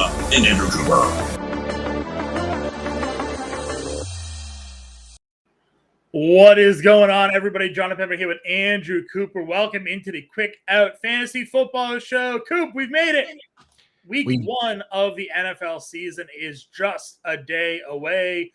Impemba and Andrew Cooper. What is going on, everybody? John Impemba here with Andrew Cooper. Welcome into the Quick Out Fantasy Football Show. Coop, we've made it. Week one of the NFL season is just a day away.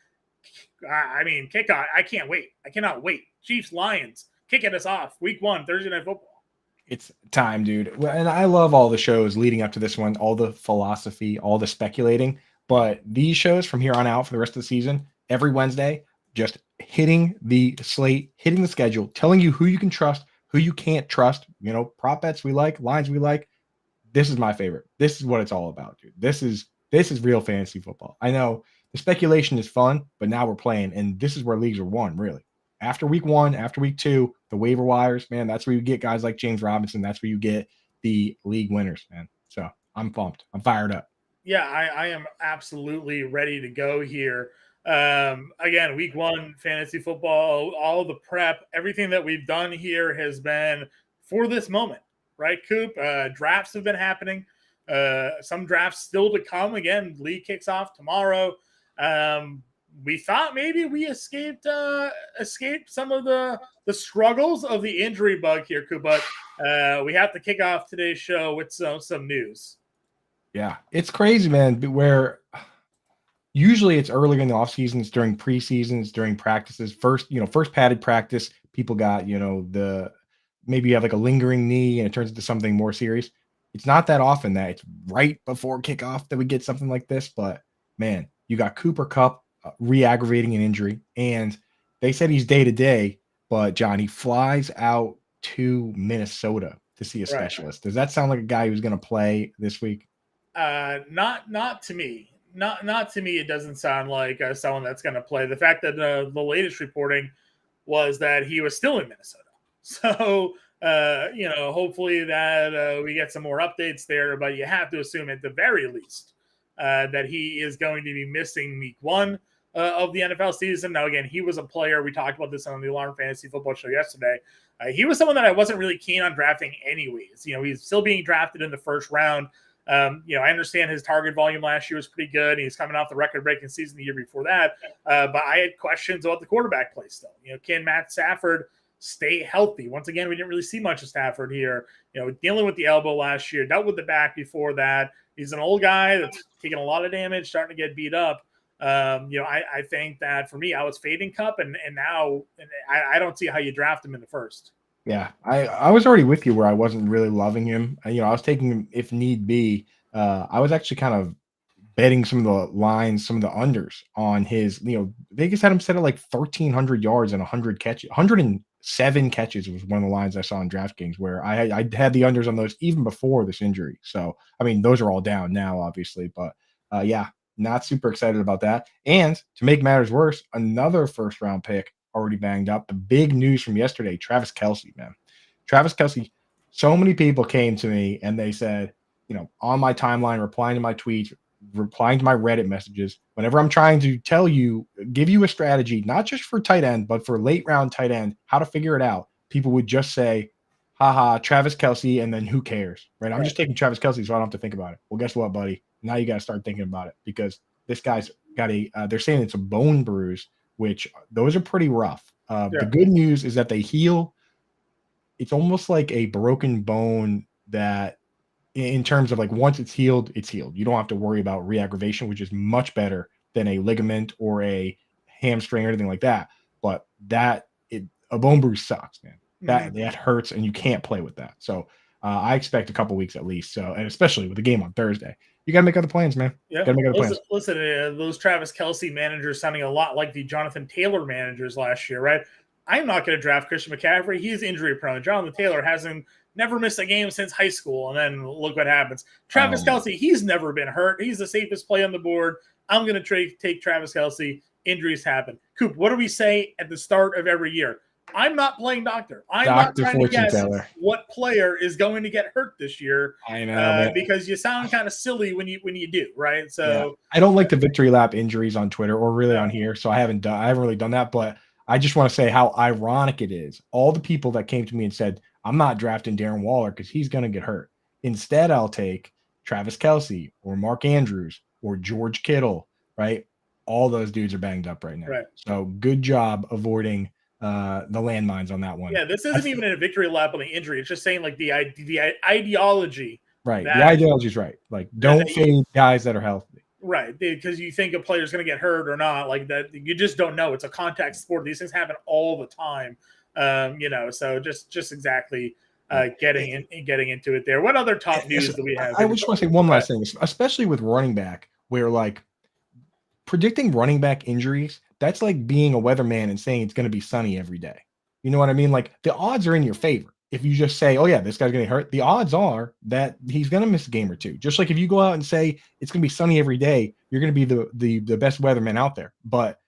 I mean, kickoff. I can't wait. I cannot wait. Chiefs, Lions, kicking us off. Week one, Thursday Night Football. It's time, dude. And I love all the shows leading up to this one, all the philosophy, all the speculating. But these shows from here on out for the rest of the season, every Wednesday, just hitting the slate, hitting the schedule, telling you who you can trust, who you can't trust. You know, prop bets we like, lines we like. This is my favorite. This is what it's all about, dude. This is real fantasy football. I know the speculation is fun, but now we're playing, and this is where leagues are won, really. After week one, after week two, the waiver wires, man, that's where you get guys like James Robinson. That's where you get the league winners, man. So I'm pumped. I'm fired up. Yeah, I am absolutely ready to go here. Again, week one, fantasy football, all the prep, everything that we've done here has been for this moment, right, Coop? Drafts have been happening. Some drafts still to come. Again, league kicks off tomorrow. We thought maybe we escaped some of the struggles of the injury bug here, Coop, but we have to kick off today's show with some news. Yeah, it's crazy, man, where usually it's earlier in the offseason, it's during preseason, it's during practices. First padded practice, people got, maybe you have like a lingering knee and it turns into something more serious. It's not that often that it's right before kickoff that we get something like this, but man, you got Cooper Kupp re-aggravating an injury, and they said he's day-to-day, but John, he flies out to Minnesota to see a specialist. Does that sound like a guy who's going to play this week? Not to me. Not to me. It doesn't sound like someone that's going to play. The fact that the latest reporting was that he was still in Minnesota. So, hopefully that we get some more updates there, but you have to assume at the very least that he is going to be missing week one of the NFL season. Now, again, he was a player. We talked about this on the Alarm Fantasy Football Show yesterday. He was someone that I wasn't really keen on drafting anyways. He's still being drafted in the first round. I understand his target volume last year was pretty good. He's coming off the record-breaking season the year before that. But I had questions about the quarterback play still. Can Matt Stafford stay healthy? Once again, we didn't really see much of Stafford here. Dealing with the elbow last year, dealt with the back before that. He's an old guy that's taking a lot of damage, starting to get beat up. I think that for me, I was fading Kupp, and now I don't see how you draft him in the first. Yeah, I was already with you where I wasn't really loving him. I was taking him if need be. I was actually kind of betting some of the lines, some of the unders on his. Vegas had him set at like 1,300 yards and 100 catches, 107 catches was one of the lines I saw in DraftKings, where I had the unders on those even before this injury. So I mean, those are all down now, obviously, but yeah. Not super excited about that. And to make matters worse, another first round pick already banged up. The big news from yesterday, Travis Kelce, man. Travis Kelce, so many people came to me and they said, on my timeline, replying to my tweets, replying to my Reddit messages, whenever I'm trying to tell you, give you a strategy, not just for tight end, but for late round tight end, how to figure it out, people would just say, haha, Travis Kelce, and then who cares, right? I'm just taking Travis Kelce so I don't have to think about it. Well, guess what, buddy? Now you got to start thinking about it, because this guy's got they're saying it's a bone bruise, which those are pretty rough. The good news is that they heal. It's almost like a broken bone that in terms of like once it's healed, it's healed. You don't have to worry about re-aggravation, which is much better than a ligament or a hamstring or anything like that. But a bone bruise sucks, man. That hurts, and you can't play with that. So I expect a couple weeks at least. So, and especially with the game on Thursday, you got to make other plans, man. Yeah, got to make other plans. Listen, those Travis Kelce managers sounding a lot like the Jonathan Taylor managers last year, right? I'm not going to draft Christian McCaffrey. He's injury prone. Jonathan Taylor never missed a game since high school, and then look what happens. Travis Kelce, he's never been hurt. He's the safest play on the board. I'm going to take Travis Kelce. Injuries happen. Coop, what do we say at the start of every year? I'm not playing doctor. I'm not trying to guess what player is going to get hurt this year. I know, because you sound kind of silly when you do, right? So I don't like the victory lap injuries on Twitter or really on here, so I haven't really done that. But I just want to say how ironic it is. All the people that came to me and said, I'm not drafting Darren Waller because he's going to get hurt. Instead, I'll take Travis Kelce or Mark Andrews or George Kittle, right? All those dudes are banged up right now. Right. So good job avoiding the landmines on that one. Yeah, this isn't even a victory lap on the injury. It's just saying like the ideology. Right. The That ideology is right. Like, don't fade guys that are healthy. Right, because you think a player's going to get hurt or not, like that. You just don't know. It's a contact sport. These things happen all the time. So just exactly getting into it there. What other top news do we have? I just want to say one last thing, especially with running back, where like predicting running back injuries, that's like being a weatherman and saying it's going to be sunny every day. You know what I mean? Like the odds are in your favor. If you just say, oh yeah, this guy's going to hurt, the odds are that he's going to miss a game or two. Just like if you go out and say it's going to be sunny every day, you're going to be the best weatherman out there. But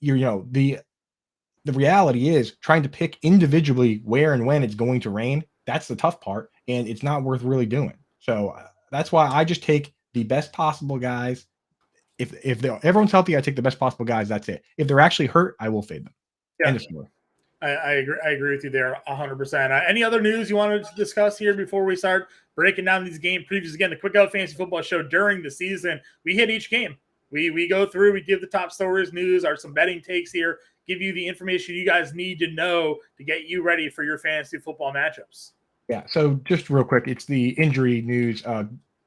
the reality is trying to pick individually where and when it's going to rain. That's the tough part, and it's not worth really doing. So that's why I just take the best possible guys. If everyone's healthy, I take the best possible guys. That's it. If they're actually hurt, I will fade them. Yeah. End of story. I agree with you there 100%. Any other news you wanted to discuss here before we start breaking down these game previews? Again, the Quick Out Fantasy Football Show during the season, we hit each game. We go through, we give the top stories, news, or some betting takes here, give you the information you guys need to know to get you ready for your fantasy football matchups. Yeah, so just real quick, it's the injury news.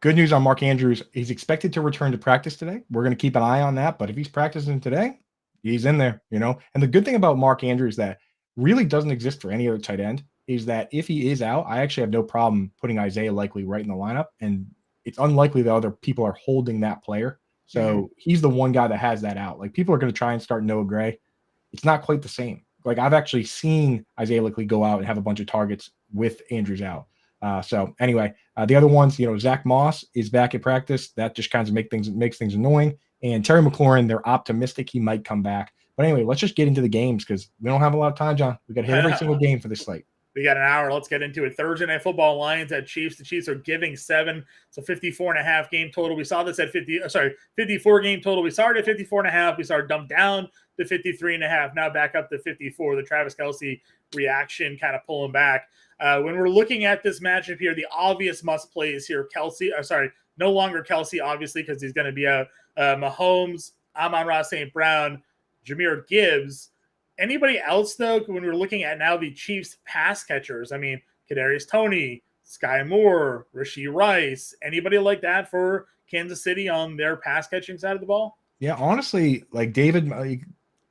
Good news on Mark Andrews. He's expected to return to practice today. We're going to keep an eye on that, but if he's practicing today, he's in there, And the good thing about Mark Andrews that really doesn't exist for any other tight end is that if he is out, I actually have no problem putting Isaiah Likely right in the lineup, and it's unlikely that other people are holding that player. So he's the one guy that has that out. Like people are going to try and start Noah Gray. It's not quite the same. Like I've actually seen Isaiah Likely go out and have a bunch of targets with Andrews out. So anyway, the other ones, Zach Moss is back at practice. That just kind of makes things annoying. And Terry McLaurin, they're optimistic he might come back. But anyway, let's just get into the games because we don't have a lot of time, John. We got to hit every single game for this slate. We got an hour. Let's get into it. Thursday Night Football, Lions at Chiefs. The Chiefs are giving 7. It's a 54.5 game total. We saw this at 54 game total. We started at 54.5. We started dumped down to 53.5. Now back up to 54. The Travis Kelce reaction kind of pulling back. When we're looking at this matchup here, the obvious must plays here. No longer Kelce, obviously, because he's going to be out. Mahomes, Amon-Ra St. Brown, Jahmyr Gibbs. Anybody else, though, when we're looking at now the Chiefs pass catchers? I mean, Kadarius Toney, Sky Moore, Rashee Rice. Anybody like that for Kansas City on their pass catching side of the ball? Yeah, honestly, like David,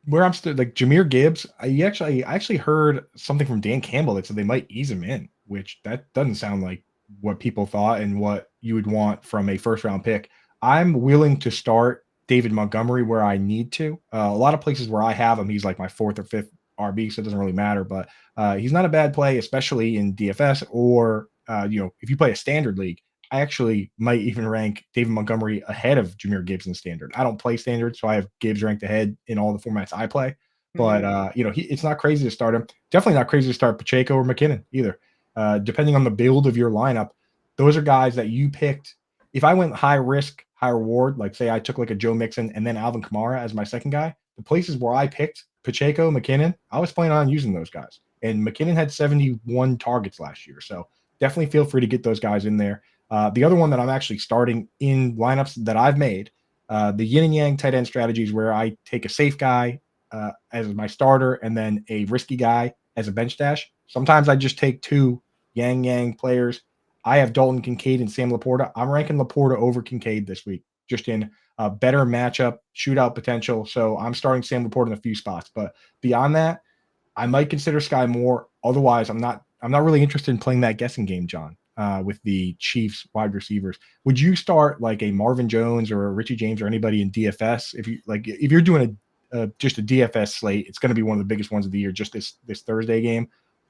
where I'm still like Jahmyr Gibbs, I actually heard something from Dan Campbell that said they might ease him in, which that doesn't sound like what people thought and what you would want from a first round pick. I'm willing to start David Montgomery where I need to. A lot of places where I have him, he's like my 4th or 5th RB, so it doesn't really matter. But he's not a bad play, especially in DFS or if you play a standard league. I actually might even rank David Montgomery ahead of Jahmyr Gibbs in standard. I don't play standard, so I have Gibbs ranked ahead in all the formats I play. But it's not crazy to start him. Definitely not crazy to start Pacheco or McKinnon either. Depending on the build of your lineup, those are guys that you picked. If I went high risk, high reward, like say I took like a Joe Mixon and then Alvin Kamara as my second guy, the places where I picked Pacheco, McKinnon, I was planning on using those guys. And McKinnon had 71 targets last year. So definitely feel free to get those guys in there. The other one that I'm actually starting in lineups that I've made, the yin and yang tight end strategies where I take a safe guy as my starter and then a risky guy as a bench stash. Sometimes I just take 2 yang players. I have Dalton Kincaid and Sam Laporta. I'm ranking Laporta over Kincaid this week, just in a better matchup, shootout potential. So I'm starting Sam Laporta in a few spots. But beyond that, I might consider Sky Moore. Otherwise, I'm not really interested in playing that guessing game, John, with the Chiefs wide receivers. Would you start like a Marvin Jones or a Richie James or anybody in DFS? If you're doing just a DFS slate, it's going to be one of the biggest ones of the year, just this Thursday game.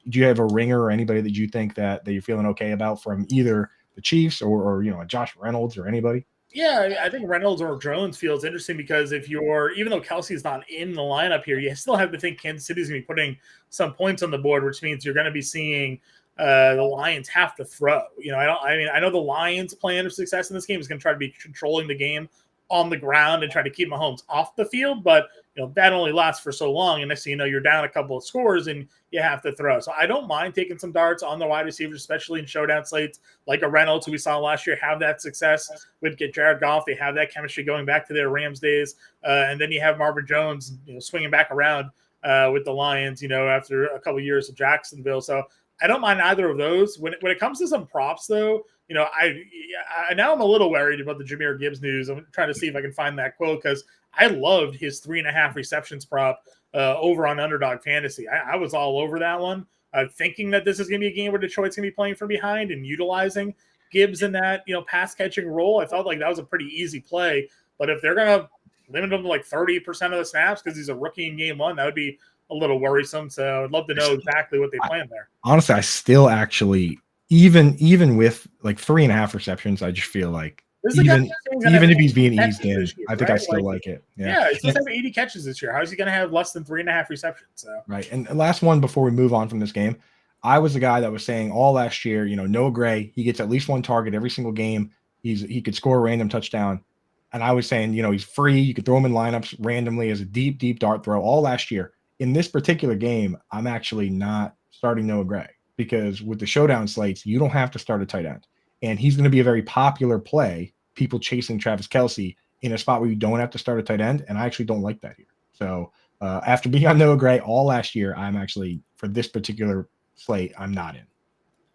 Do you have a ringer or anybody that you think that you're feeling okay about from either the Chiefs or a Josh Reynolds or anybody? Yeah, I think Reynolds or Jones feels interesting because even though Kelce's not in the lineup here, you still have to think Kansas City's going to be putting some points on the board, which means you're going to be seeing the Lions have to throw. I know the Lions' plan of success in this game is going to try to be controlling the game on the ground and try to keep Mahomes off the field, but that only lasts for so long. And next thing you know, you're down a couple of scores and you have to throw. So I don't mind taking some darts on the wide receivers, especially in showdown slates like a Reynolds, who we saw last year have that success with Jared Goff. They have that chemistry going back to their Rams days. And then you have Marvin Jones, swinging back around with the Lions, after a couple of years of Jacksonville. So I don't mind either of those. When it comes to some props, though, I now I'm a little worried about the Jahmyr Gibbs news. I'm trying to see if I can find that quote because I loved his 3.5 receptions prop over on Underdog Fantasy. I was all over that one, thinking that this is going to be a game where Detroit's going to be playing from behind and utilizing Gibbs in that pass catching role. I felt like that was a pretty easy play. But if they're going to limit him to like 30% of the snaps because he's a rookie in game one, that would be a little worrisome. So I'd love to know exactly what they plan there. Honestly, I still actually even with like 3.5 receptions, I just feel like even if he's being eased in, I think I still like it. Yeah, he's supposed to have 80 catches this year. How is he going to have less than 3.5 receptions? So right. And the last one before we move on from this game, I was the guy that was saying all last year, Noah Gray, he gets at least one target every single game. He could score a random touchdown. And I was saying, he's free. You could throw him in lineups randomly as a deep, deep dart throw all last year. In this particular game, I'm actually not starting Noah Gray because with the showdown slates, you don't have to start a tight end. And he's going to be a very popular play, people chasing Travis Kelce in a spot where you don't have to start a tight end. And I actually don't like that here. So after being on Noah Gray all last year, I'm actually, for this particular slate, I'm not in.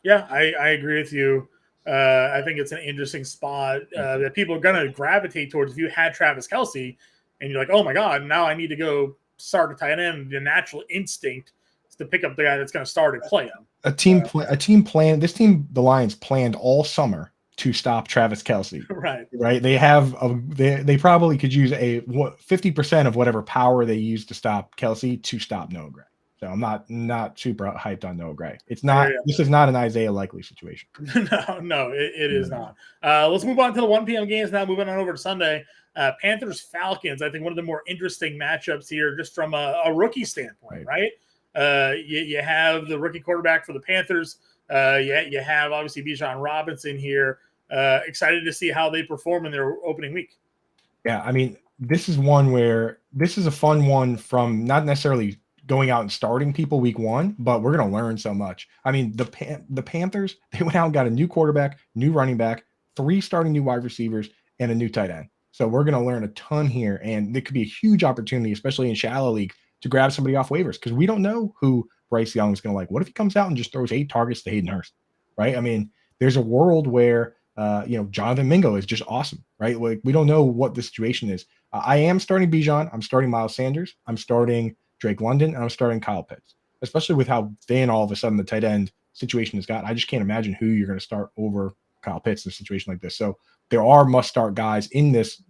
Yeah, I agree with you. I think it's an interesting spot that people are going to gravitate towards. If you had Travis Kelce and you're like, oh my God, now I need to go start a tight end, the natural instinct is to pick up the guy that's going to start and play him. A team plan. This team, the Lions, planned all summer to stop Travis Kelce. Right. They have they probably could use 50% of whatever power they use to stop Kelce to stop Noah Gray. So I'm not super hyped on Noah Gray. It's not. This is not an Isaiah Likely situation. No, it is not. Let's move on to the 1 p.m. games now. Moving on over to Sunday. Panthers Falcons. I think one of the more interesting matchups here, just from a rookie standpoint, right? You have the rookie quarterback for the Panthers. You have obviously Bijan Robinson here. Excited to see how they perform in their opening week. Yeah, I mean, this is one where this is a fun one from not necessarily going out and starting people week one, but we're going to learn so much. I mean, the Panthers, they went out and got a new quarterback, new running back, 3 starting new wide receivers, and a new tight end. So we're going to learn a ton here, and it could be a huge opportunity, especially in shallow league, to grab somebody off waivers because we don't know who Bryce Young is going to like. What if he comes out and just throws 8 targets to Hayden Hurst, right? I mean, there's a world where, Jonathan Mingo is just awesome, right? Like we don't know what the situation is. I am starting Bijan. I'm starting Miles Sanders. I'm starting Drake London, and I'm starting Kyle Pitts, especially with how thin all of a sudden the tight end situation has got. I just can't imagine who you're going to start over Kyle Pitts in a situation like this. So there are must-start guys in this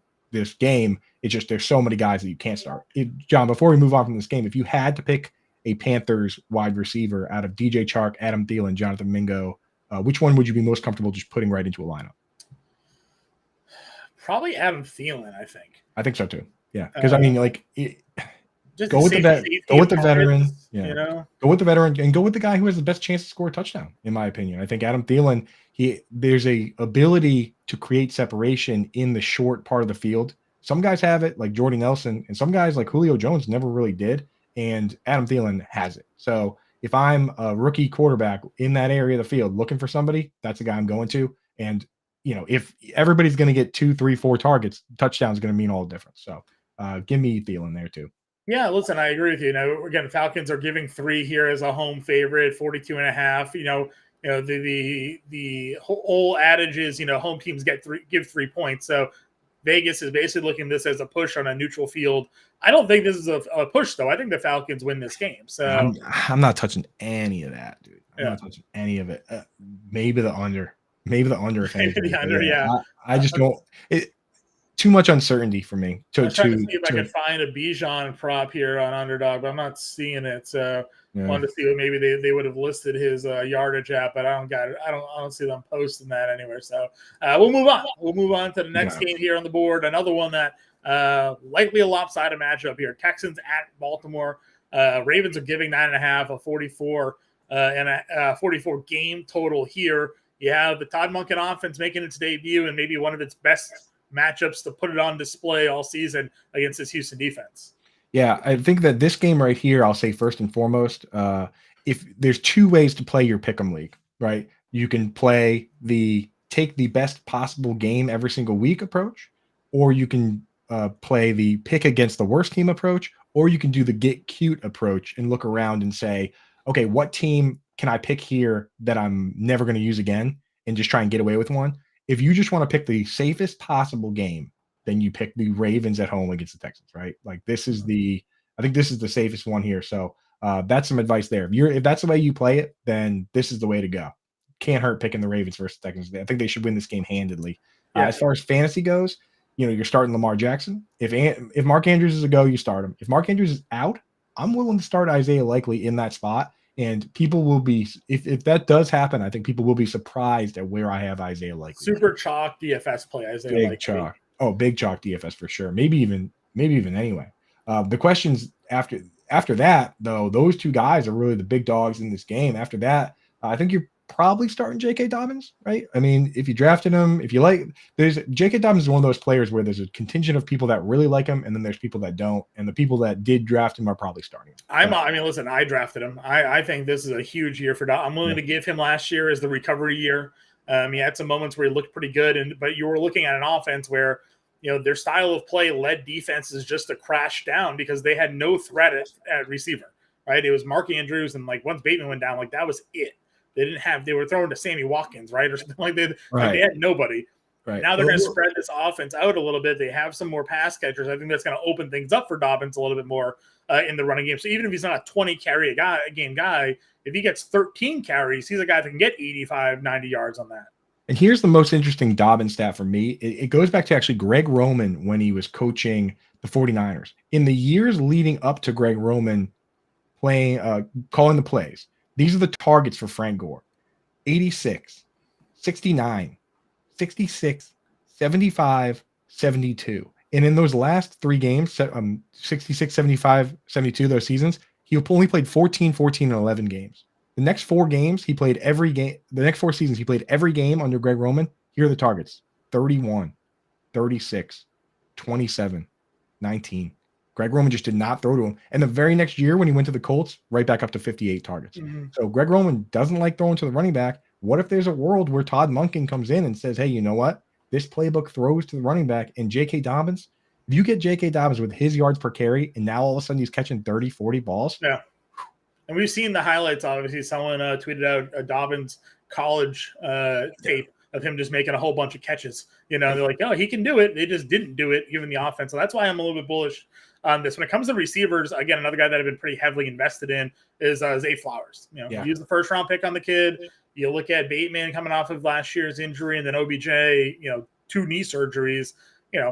game. It's just there's so many guys that you can't start. John, before we move on from this game, if you had to pick a Panthers wide receiver out of DJ Chark, Adam Thielen, Jonathan Mingo, which one would you be most comfortable just putting right into a lineup? Probably Adam Thielen, I think. I think so too. Yeah, because I mean, like, go with the veteran. Yeah, go with the veteran and go with the guy who has the best chance to score a touchdown. In my opinion, I think Adam Thielen. There's a ability to create separation in the short part of the field. Some guys have it, like Jordy Nelson, and some guys like Julio Jones never really did. And Adam Thielen has it. So if I'm a rookie quarterback in that area of the field looking for somebody, that's the guy I'm going to. And if everybody's going to get 2, 3, 4 targets, touchdown is going to mean all the difference. So give me Thielen there too. Yeah, listen, I agree with you. Again, Falcons are giving 3 here as a home favorite, 42.5. The whole adage is, home teams give 3 points. So Vegas is basically looking at this as a push on a neutral field. I don't think this is a push, though. I think the Falcons win this game. So I'm not touching any of that, dude. I'm not touching any of it. Maybe the under. Maybe the under. If anything. The under, yeah. I just don't. Too much uncertainty for me. I'm trying to see if I can find a Bijan prop here on Underdog, but I'm not seeing it. So wanted to see what maybe they would have listed his yardage at, but I don't got it. I don't see them posting that anywhere. So we'll move on. We'll move on to the next game here on the board. Another one that likely a lopsided matchup here. Texans at Baltimore. Ravens are giving 9.5, a 44 and a 44 game total here. You have the Todd Monken offense making its debut and maybe one of its best matchups to put it on display all season against this Houston defense. Yeah, I think that this game right here, I'll say first and foremost, if there's two ways to play your pick'em league, right? You can play the take the best possible game every single week approach, or you can play the pick against the worst team approach, or you can do the get cute approach and look around and say, okay, what team can I pick here that I'm never going to use again and just try and get away with one? If you just want to pick the safest possible game, then you pick the Ravens at home against the Texans, right? Like I think this is the safest one here. So that's some advice there. If that's the way you play it, then this is the way to go. Can't hurt picking the Ravens versus the Texans. I think they should win this game handedly. Yeah. As far as fantasy goes, you're starting Lamar Jackson. If Mark Andrews is a go, you start him. If Mark Andrews is out, I'm willing to start Isaiah Likely in that spot. And people will be, if that does happen, I think people will be surprised at where I have Isaiah Likely. Super chalk DFS play, Isaiah Likely. Big chalk. Oh, big chalk DFS for sure. Maybe even anyway. The questions after that, though, those two guys are really the big dogs in this game. After that, I think you're probably starting J.K. Dobbins, right? I mean, if you drafted him, if you like, there's J.K. Dobbins is one of those players where there's a contingent of people that really like him, and then there's people that don't, and the people that did draft him are probably starting him. I mean, listen, I drafted him. I think this is a huge year for Dobbins. I'm willing to give him last year as the recovery year. He had some moments where he looked pretty good, but you were looking at an offense where their style of play led defenses just to crash down because they had no threat at receiver, right? It was Mark Andrews, and like once Bateman went down, like that was it. They were throwing to Sammy Watkins, right, or something like that. Like they had nobody. Right. Now they're going to spread this offense out a little bit. They have some more pass catchers. I think that's going to open things up for Dobbins a little bit more in the running game. So even if he's not a 20 carry a game guy, if he gets 13 carries, he's a guy that can get 85, 90 yards on that. And here's the most interesting Dobbins stat for me. It goes back to actually Greg Roman when he was coaching the 49ers. In the years leading up to Greg Roman calling the plays, these are the targets for Frank Gore: 86, 69, 66, 75, 72. And in those last three games, 66, 75, 72, those seasons, he only played 14, and 11 games. The next four games, he played every game. The next four seasons, he played every game under Greg Roman. Here are the targets: 31, 36, 27, 19. Greg Roman just did not throw to him. And the very next year when he went to the Colts, right back up to 58 targets. Mm-hmm. So Greg Roman doesn't like throwing to the running back. What if there's a world where Todd Monken comes in and says, hey, you know what? This playbook throws to the running back, and J.K. Dobbins, if you get J.K. Dobbins with his yards per carry, and now all of a sudden he's catching 30, 40 balls. Yeah. And we've seen the highlights, obviously. Someone tweeted out a Dobbins college tape of him just making a whole bunch of catches. They're like, oh, he can do it. They just didn't do it given the offense. So that's why I'm a little bit bullish on this. When it comes to receivers, again, another guy that I've been pretty heavily invested in is Zay Flowers. You use the first round pick on the kid. You look at Bateman coming off of last year's injury, and then OBJ, 2 knee surgeries.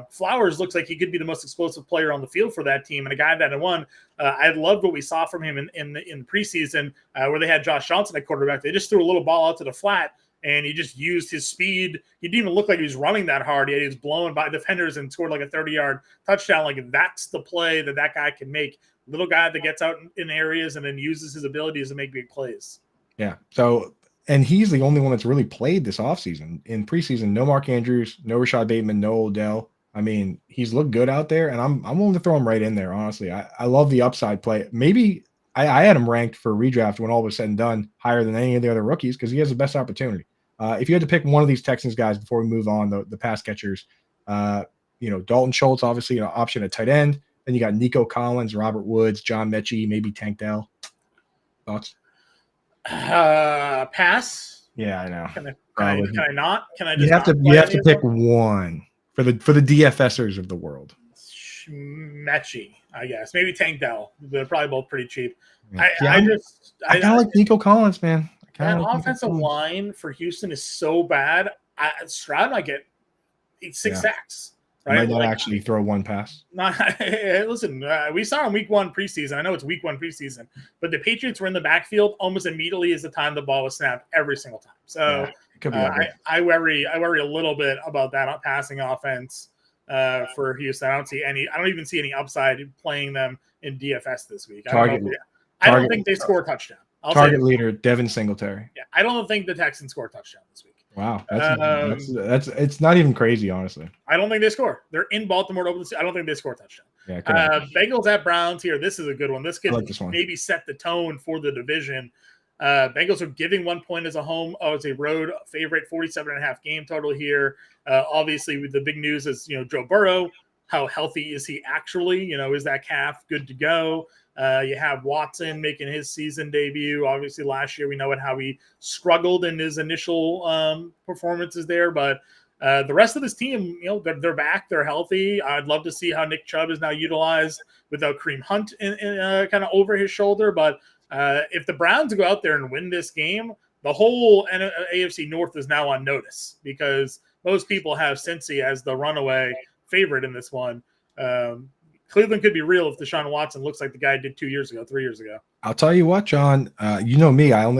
Flowers looks like he could be the most explosive player on the field for that team, and a guy that won. I loved what we saw from him in the preseason where they had Josh Johnson at quarterback. They just threw a little ball out to the flat, and he just used his speed. He didn't even look like he was running that hard. He was blown by defenders and scored like a 30-yard touchdown. Like that's the play that guy can make. Little guy that gets out in areas and then uses his abilities to make big plays. Yeah. So. And he's the only one that's really played this offseason. In preseason, no Mark Andrews, no Rashad Bateman, no Odell. I mean, he's looked good out there, and I'm willing to throw him right in there, honestly. I love the upside play. Maybe I had him ranked for redraft when all was said and done higher than any of the other rookies because he has the best opportunity. If you had to pick one of these Texans guys before we move on, the pass catchers, Dalton Schultz, obviously an option at tight end. Then you got Nico Collins, Robert Woods, John Mechie, maybe Tank Dell. Thoughts? Pass. Yeah, I know. Can I not? Can I just? You have to pick one for the DFSers of the world. Mechie, I guess. Maybe Tank Dell. They're probably both pretty cheap. Yeah. I kind of like Nico Collins, man. That offensive line for Houston is so bad. Stroud might get 6 sacks. Right? Might not actually throw one pass. Listen, we saw in week 1 preseason. I know it's week 1 preseason, but the Patriots were in the backfield almost immediately as the time the ball was snapped every single time. So I worry a little bit about that passing offense for Houston. I don't even see any upside in playing them in DFS this week. I don't think they score a touchdown. Target leader Devin Singletary. Yeah, I don't think the Texans score a touchdown this week. Wow, Um, that's it's not even crazy, honestly. I don't think they score. They're in Baltimore to open the. I don't think they score a touchdown. Yeah, it could happen. Bengals at Browns here. This is a good one. This I could like this one. maybe set the tone for the division. Bengals are giving 1 point as a home, as a road favorite, 47.5 game total here. Obviously, with the big news is, Joe Burrow. How healthy is he actually? Is that calf good to go? You have Watson making his season debut. Obviously, last year we know how he struggled in his initial performances there, but the rest of this team, they're back, they're healthy. I'd love to see how Nick Chubb is now utilized without Kareem Hunt kind of over his shoulder. But if the Browns go out there and win this game, the whole AFC North is now on notice because most people have Cincy as the runaway favorite in this one. Cleveland could be real if Deshaun Watson looks like the guy did 2 years ago, 3 years ago. I'll tell you what, John. You know me. I'm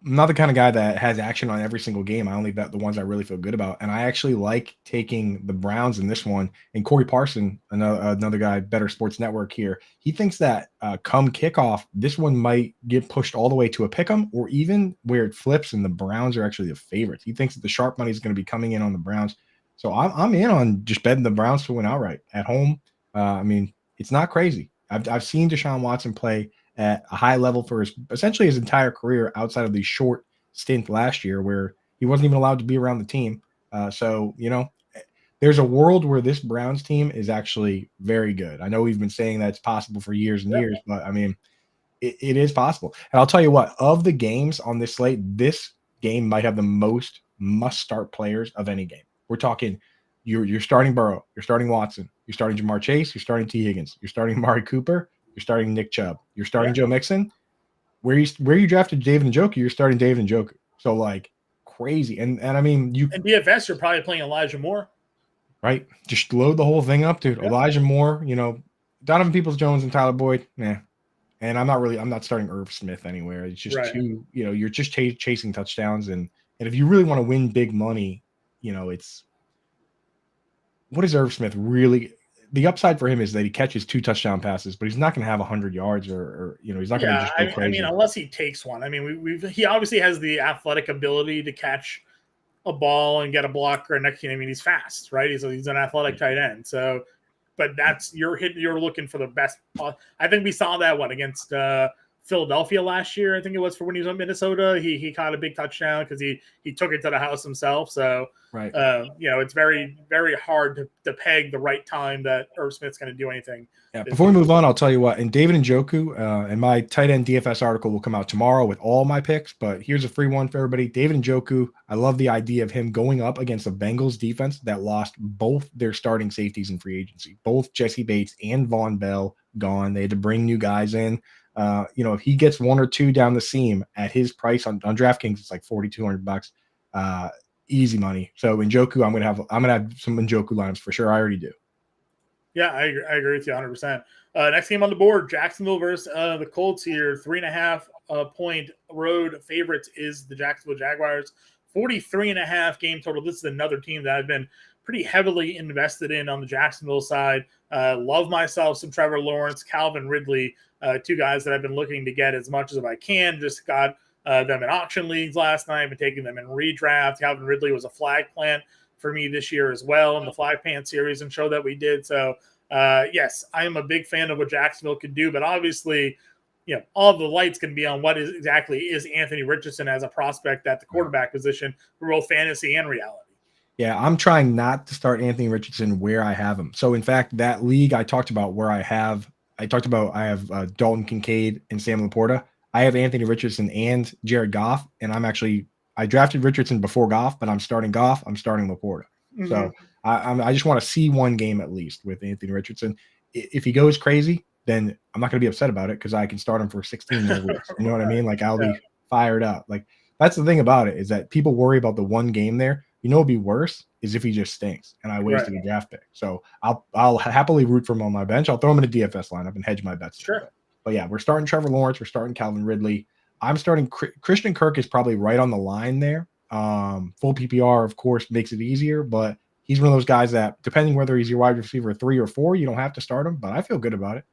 not the kind of guy that has action on every single game. I only bet the ones I really feel good about, and I actually like taking the Browns in this one. And Corey Parson, another guy, Better Sports Network here, he thinks that come kickoff, this one might get pushed all the way to a pick'em, or even where it flips and the Browns are actually the favorites. He thinks that the sharp money is going to be coming in on the Browns. So I'm in on just betting the Browns to win outright at home. I mean, it's not crazy. I've seen Deshaun Watson play at a high level for essentially his entire career outside of the short stint last year where he wasn't even allowed to be around the team. So, there's a world where this Browns team is actually very good. I know we've been saying that it's possible for years and years, but I mean, it is possible. And I'll tell you what, of the games on this slate, this game might have the most must-start players of any game. We're talking you're starting Burrow, you're starting Watson, you're starting Jamar Chase, you're starting T. Higgins, you're starting Amari Cooper, you're starting Nick Chubb, you're starting Joe Mixon. Where you drafted David Njoku, you're starting David Njoku. So like crazy. And I mean and DFS, you're probably playing Elijah Moore. Right. Just load the whole thing up, dude. Elijah Moore, Donovan Peoples-Jones and Tyler Boyd. Nah. And I'm not starting Irv Smith anywhere. It's just too, you're just chasing touchdowns. And if you really want to win big money, it's what is Irv Smith really? The upside for him is that he catches 2 touchdown passes, but he's not going to have 100 yards or he's not going to just go crazy. I mean, unless he takes one. I mean, he obviously has the athletic ability to catch a ball and get a blocker. And he's fast, right? He's an athletic tight end. So, but you're looking for the best. I think we saw that against Philadelphia last year. I think it was for when he was in Minnesota. He caught a big touchdown because he took it to the house himself. So, right. It's very, very hard to peg the right time that Irv Smith's going to do anything. Yeah. Before we move on, I'll tell you what. And David Njoku, and my tight end DFS article will come out tomorrow with all my picks. But here's a free one for everybody. David Njoku. I love the idea of him going up against the Bengals defense that lost both their starting safeties in free agency. Both Jesse Bates and Von Bell gone. They had to bring new guys in. If he gets 1 or 2 down the seam at his price on DraftKings, it's like $4,200. Easy money. So Njoku, I'm gonna have some Njoku lineups for sure. I already do. Yeah, I agree with you 100%. Next game on the board, Jacksonville versus the Colts here. 3.5 point road favorites is the Jacksonville Jaguars. 43.5 game total. This is another team that I've been pretty heavily invested in on the Jacksonville side. Love myself some Trevor Lawrence, Calvin Ridley, 2 guys that I've been looking to get as much as I can. Just got them in auction leagues last night. I've been taking them in redraft. Calvin Ridley was a flag plant for me this year as well in the flag pant series and show that we did. So, yes, I am a big fan of what Jacksonville can do, but obviously, all the lights can be on what exactly is Anthony Richardson as a prospect at the quarterback position for both fantasy and reality. Yeah, I'm trying not to start Anthony Richardson where I have him. So, in fact, that league I talked about where I have Dalton Kincaid and Sam Laporta. I have Anthony Richardson and Jared Goff, and I drafted Richardson before Goff, but I'm starting Goff. I'm starting Laporta. Mm-hmm. So I just want to see one game at least with Anthony Richardson. If he goes crazy, then I'm not going to be upset about it because I can start him for 16 more weeks. You know what I mean? Like I'll be fired up. Like that's the thing about it is that people worry about the one game there. What'd be worse is if he just stinks and I wasted a draft pick. So I'll happily root for him on my bench. I'll throw him in a DFS lineup and hedge my bets. Sure. But yeah, we're starting Trevor Lawrence. We're starting Calvin Ridley. I'm starting Christian Kirk is probably right on the line there. Full PPR, of course, makes it easier, but he's one of those guys that, depending whether he's your wide receiver 3 or 4, you don't have to start him, but I feel good about it.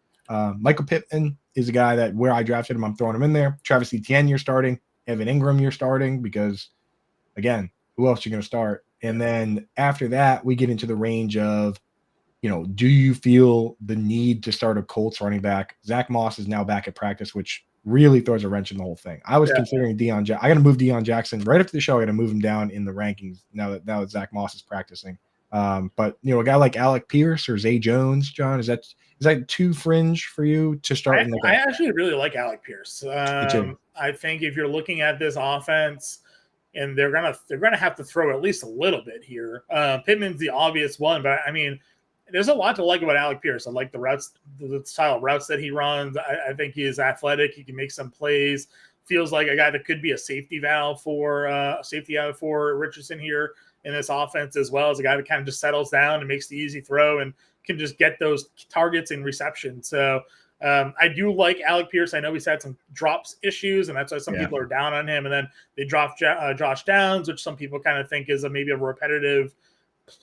Michael Pittman is a guy that where I drafted him, I'm throwing him in there. Travis Etienne, you're starting. Evan Ingram, you're starting because again, who else you going to start? And then after that, we get into the range of, do you feel the need to start a Colts running back? Zach Moss is now back at practice, which really throws a wrench in the whole thing. I was considering I got to move Deion Jackson right after the show. I got to move him down in the rankings now that Zach Moss is practicing. But a guy like Alec Pierce or Zay Jones, John, is that too fringe for you to start? I actually really like Alec Pierce. I think if you're looking at this offense, and they're gonna have to throw at least a little bit here. Pittman's the obvious one, but I mean, there's a lot to like about Alec Pierce. I like the routes, the style of routes that he runs. I think he is athletic. He can make some plays. Feels like a guy that could be a safety valve for Richardson here in this offense, as well as a guy that kind of just settles down and makes the easy throw and can just get those targets and reception. So I do like Alec Pierce. I know he's had some drops issues, and that's why some people are down on him. And then they dropped Josh Downs, which some people kind of think is maybe a repetitive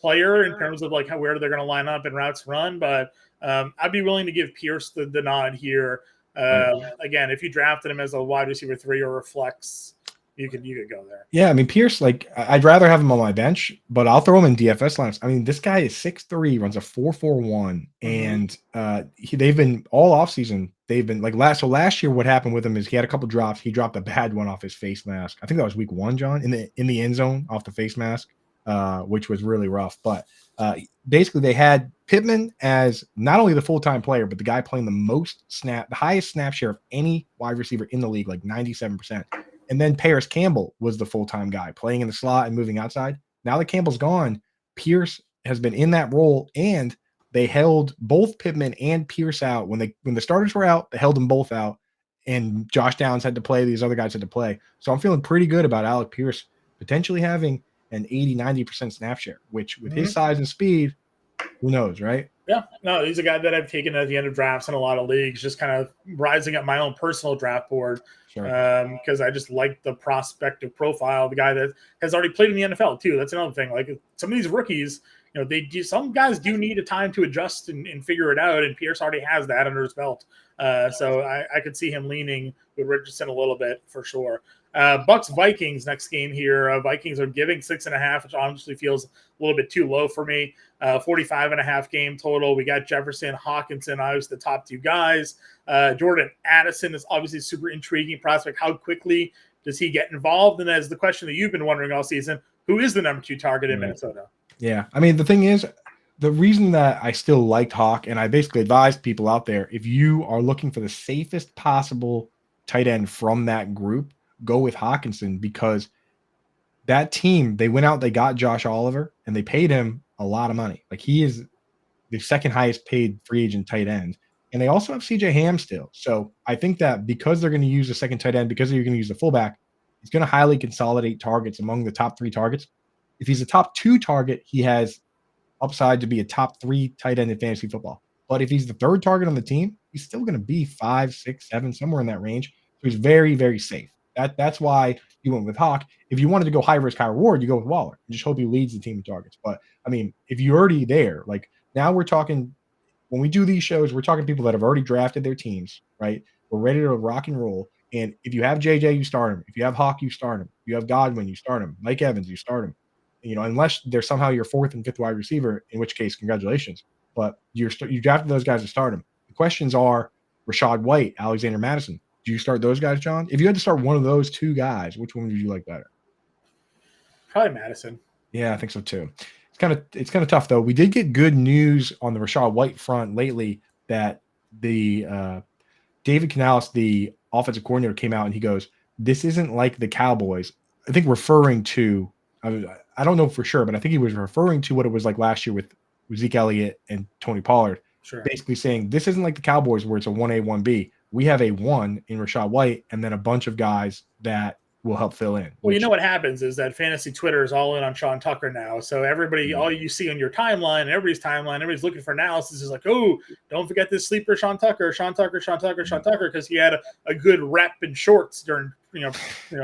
player in terms of like where they're going to line up and routes run. But I'd be willing to give Pierce the nod here. Again, if you drafted him as a wide receiver 3 or a flex, you could go there. Yeah, I mean, Pierce, like, I'd rather have him on my bench, but I'll throw him in DFS lineups. I mean, this guy is 6'3", runs a 4.41, and they've been all offseason. They've been like last year. What happened with him is he had a couple drops. He dropped a bad one off his face mask. I think that was week 1, John, in the end zone off the face mask, which was really rough. But basically, they had Pittman as not only the full-time player, but the guy playing the highest snap share of any wide receiver in the league, like 97%. And then Paris Campbell was the full-time guy playing in the slot and moving outside. Now that Campbell's gone, Pierce has been in that role, and they held both Pittman and Pierce out. When the starters were out, they held them both out, and Josh Downs had to play. These other guys had to play. So I'm feeling pretty good about Alec Pierce potentially having an 80-90% snap share, which with his size and speed, who knows, right? Yeah, no, he's a guy that I've taken at the end of drafts in a lot of leagues, just kind of rising up my own personal draft board because I just like the prospective profile of the guy that has already played in the NFL too. That's another thing. Like some of these rookies, some guys do need a time to adjust and figure it out, and Pierce already has that under his belt. So I could see him leaning with Richardson a little bit for sure. Bucks Vikings next game here. Vikings are giving 6.5, which honestly feels a little bit too low for me. 45.5 game total. We got Jefferson, Hawkinson, obviously the top 2 guys. Jordan Addison is obviously a super intriguing prospect. How quickly does he get involved? And that's the question that you've been wondering all season. Who is the number 2 target in Minnesota? Yeah, I mean, the thing is, the reason that I still liked Hawk, and I basically advised people out there, if you are looking for the safest possible tight end from that group, go with Hawkinson, because that team, they went out, they got Josh Oliver, and they paid him a lot of money. Like, he is the second highest paid free agent tight end. And they also have CJ Ham still. So I think that because they're going to use the second tight end, because they're going to use the fullback, it's going to highly consolidate targets among the top 3 targets. If he's a top 2 target, he has upside to be a top 3 tight end in fantasy football. But if he's the 3rd target on the team, he's still going to be 5, 6, 7, somewhere in that range. So he's very, very safe. That's why you went with Hawk. If you wanted to go high risk, high reward, you go with Waller and just hope he leads the team in targets. But I mean, if you're already there, like now we're talking, when we do these shows, we're talking people that have already drafted their teams, right? We're ready to rock and roll. And if you have JJ, you start him. If you have Hawk, you start him. If you have Godwin, you start him. Mike Evans, you start him. Unless they're somehow your 4th and 5th wide receiver, in which case, congratulations. But you drafted those guys to start them. The questions are Rashad White, Alexander Madison. Do you start those guys, John? If you had to start one of those 2 guys, which one would you like better? Probably Madison. Yeah, I think so too. It's kind of tough though. We did get good news on the Rashad White front lately that the David Canales, the offensive coordinator, came out and he goes, "This isn't like the Cowboys." I think referring to, I don't know for sure, but I think he was referring to what it was like last year with Zeke Elliott and Tony Pollard. Sure. Basically saying this isn't like the Cowboys where it's a 1A, 1B. We have a 1 in Rashad White and then a bunch of guys that will help fill in. Well, you know what happens is that fantasy Twitter is all in on Sean Tucker now. So everybody, all you see on your timeline, everybody's looking for analysis is like, oh, don't forget this sleeper Sean Tucker, because he had a good rep in shorts during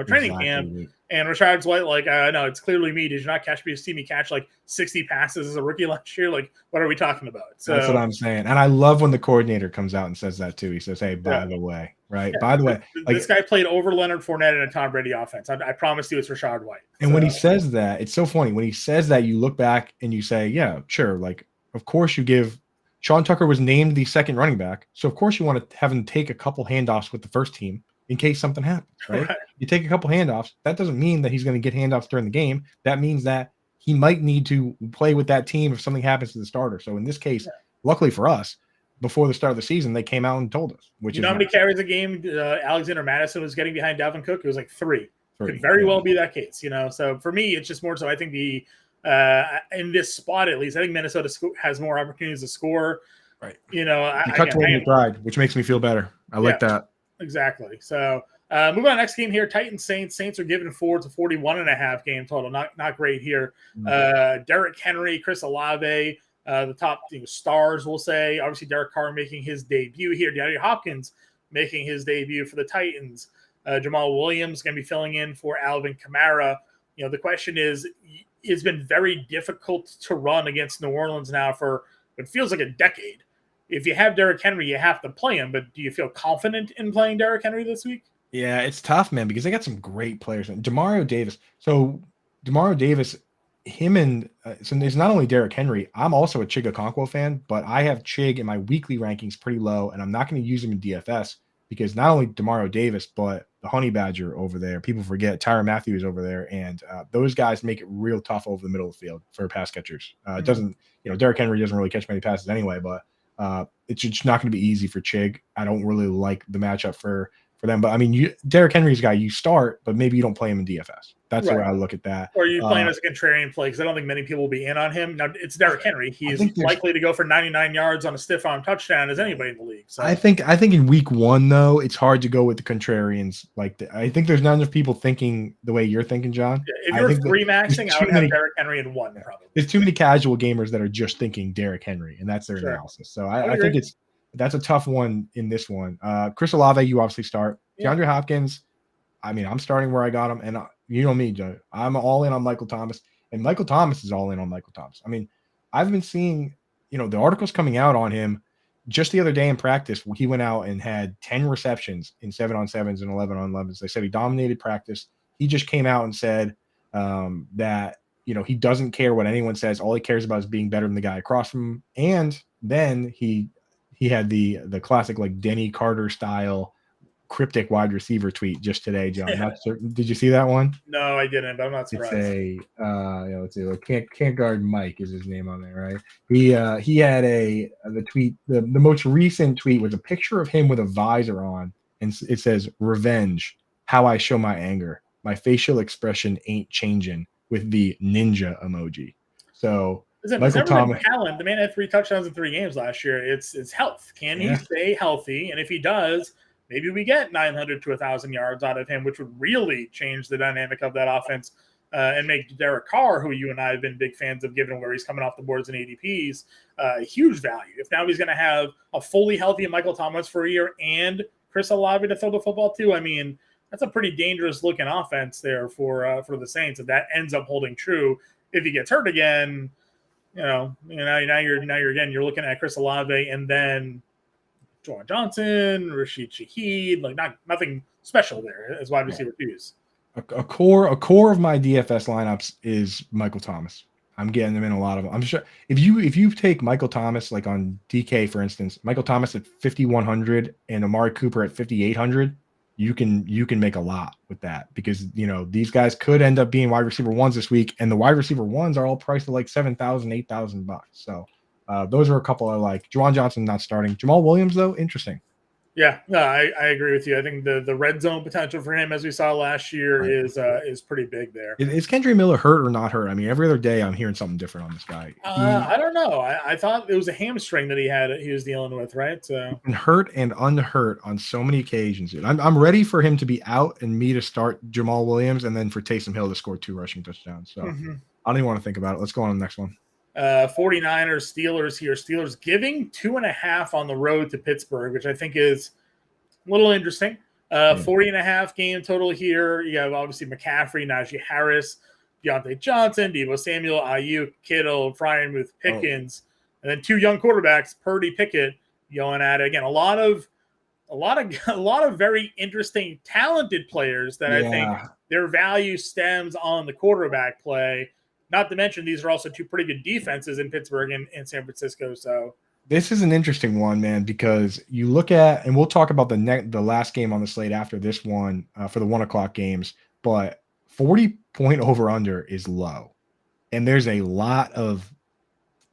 training camp. And Rashad White, like, no, it's clearly me. Did you not see me catch like 60 passes as a rookie last year? Like, what are we talking about? So that's what I'm saying. And I love when the coordinator comes out and says that too. He says, hey, by yeah. the way, right? Yeah. By the way, This guy played over Leonard Fournette in a Tom Brady offense. I promise you it's Rashad White. And when he says that, it's so funny. When he says that, you look back and you say, yeah, sure. Like, of course you give Sean Tucker was named the second running back. So of course you want to have him take a couple handoffs with the first team in case something happens, right? You take a couple handoffs. That doesn't mean that he's going to get handoffs during the game. That means that he might need to play with that team if something happens to the starter. So in this case, luckily for us, before the start of the season, they came out and told us. Which you know how many carries a game Alexander Madison was getting behind Dalvin Cook? It was like 3. Could very well be that case, So for me, it's just more so. I think in this spot at least, I think Minnesota has more opportunities to score. Right. You cut away your pride, which makes me feel better. I like that. Exactly. So moving on, next game here, Titans Saints. Saints are given 4 to 41.5 game total. Not great here. Derrick Henry, Chris Olave, the top stars, we'll say. Obviously, Derek Carr making his debut here. DeAndre Hopkins making his debut for the Titans. Jamal Williams going to be filling in for Alvin Kamara. The question is, it's been very difficult to run against New Orleans now for it feels like a decade. If you have Derrick Henry, you have to play him. But do you feel confident in playing Derrick Henry this week? Yeah, it's tough, man, because they got some great players. Demario Davis. So Demario Davis, him and so there's not only Derrick Henry. I'm also a Chig Okonkwo fan, but I have Chig in my weekly rankings pretty low, and I'm not going to use him in DFS because not only Demario Davis, but the Honey Badger over there. People forget Tyrann Mathieu over there, and those guys make it real tough over the middle of the field for pass catchers. It doesn't, Derrick Henry doesn't really catch many passes anyway, but it's just not going to be easy for Chig. I don't really like the matchup for them, but I mean, Derrick Henry's a guy you start, but maybe you don't play him in DFS. That's the way I look at that. Or you play him as a contrarian play because I don't think many people will be in on him. Now it's Derrick Henry. He's likely to go for 99 yards on a stiff arm touchdown as anybody in the league. So I think in week 1 though, it's hard to go with the contrarians. I think there's not enough people thinking the way you're thinking, John. Yeah, if you're free maxing, I would have Derrick Henry in 1 probably. There's too many casual gamers that are just thinking Derrick Henry, and that's their analysis. So I think that's a tough one in this one. Chris Olave, you obviously start. DeAndre Hopkins, I mean, I'm starting where I got him, and you know me, Joe. I'm all in on Michael Thomas, and Michael Thomas is all in on Michael Thomas. I mean, I've been seeing, the articles coming out on him. Just the other day in practice, he went out and had 10 receptions in 7-on-7s and 11-on-11s. They said he dominated practice. He just came out and said that, he doesn't care what anyone says. All he cares about is being better than the guy across from him. And then he had the classic like Denny Carter style cryptic wide receiver tweet just today, John. Yeah. Not certain. Did you see that one? No, I didn't, but I'm not surprised. It's let's see, can't guard Mike is his name on there, right? He had the tweet. The most recent tweet was a picture of him with a visor on, and it says "Revenge: How I Show My Anger. My facial expression ain't changing," with the ninja emoji. So Michael Thomas, the man had 3 touchdowns in 3 games last year. It's health. Can he stay healthy? And if he does, maybe we get 900 to 1,000 yards out of him, which would really change the dynamic of that offense and make Derek Carr, who you and I have been big fans of, given where he's coming off the boards in ADPs, huge value. If now he's going to have a fully healthy Michael Thomas for a year and Chris Olave to throw the football too, I mean, that's a pretty dangerous looking offense there for the Saints. If that ends up holding true, if he gets hurt again, now you're looking at Chris Olave and then Juwan Johnson, Rashid Shaheed, like nothing special there as wide receiver twos. A core of my DFS lineups is Michael Thomas. I'm getting them in a lot of them. I'm sure if you take Michael Thomas, like on DK, for instance, Michael Thomas at 5,100 and Amari Cooper at 5,800, you can make a lot with that because these guys could end up being wide receiver 1s this week, and the wide receiver 1s are all priced at like $7,000, $8,000. So those are a couple I like. Juwan Johnson not starting. Jamal Williams though, interesting. Yeah, no, I agree with you. I think the red zone potential for him, as we saw last year, is pretty big there. Is Kendre Miller hurt or not hurt? I mean, every other day I'm hearing something different on this guy. I don't know. I thought it was a hamstring that he was dealing with, right? So hurt and unhurt on so many occasions. Dude. I'm ready for him to be out and me to start Jamal Williams, and then for Taysom Hill to score 2 rushing touchdowns. So I don't even want to think about it. Let's go on to the next one. 49ers, Steelers here. Steelers giving 2.5 on the road to Pittsburgh, which I think is a little interesting. Yeah. 40.5 game total here. You have obviously McCaffrey, Najee Harris, Deontay Johnson, Deebo Samuel, Ayuk, Kittle, Freiermuth, Pickens, and then 2 young quarterbacks, Purdy, Pickett, going at it again. A lot of very interesting, talented players that I think their value stems on the quarterback play. Not to mention, these are also 2 pretty good defenses in Pittsburgh and San Francisco. So this is an interesting one, man, because you look at, and we'll talk about the last game on the slate after this one for the 1:00 games, but 40-point over under is low, and there's a lot of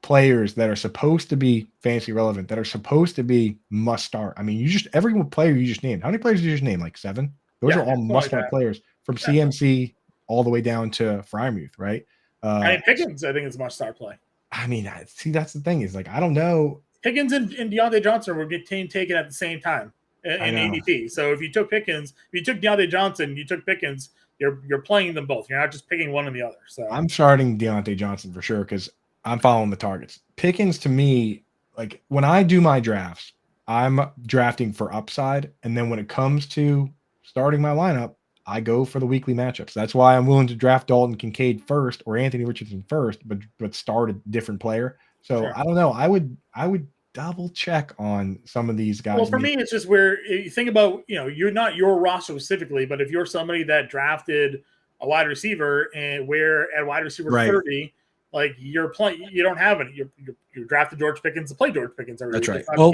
players that are supposed to be fantasy relevant, that are supposed to be must start. I mean, every player you just named. How many players did you just name? Like 7? Those are all must start players from CMC all the way down to Freiermuth, right? I mean, Pickens, I think is a must start play. I mean, see, that's the thing is like, I don't know. Pickens and Deontay Johnson were getting taken at the same time in ADP. So if you took Pickens, if you took Deontay Johnson, you took Pickens, you're playing them both. You're not just picking one or the other. So I'm starting Deontay Johnson for sure because I'm following the targets. Pickens, to me, like when I do my drafts, I'm drafting for upside. And then when it comes to starting my lineup, I go for the weekly matchups. That's why I'm willing to draft Dalton Kincaid first or Anthony Richardson first, but start a different player. So I don't know. I would double check on some of these guys. Well, for me, it's just where you think about, you're not your roster specifically, but if you're somebody that drafted a wide receiver and where at wide receiver 30, like you're playing, you don't have any. You drafted George Pickens to play George Pickens every week. That's right. Well,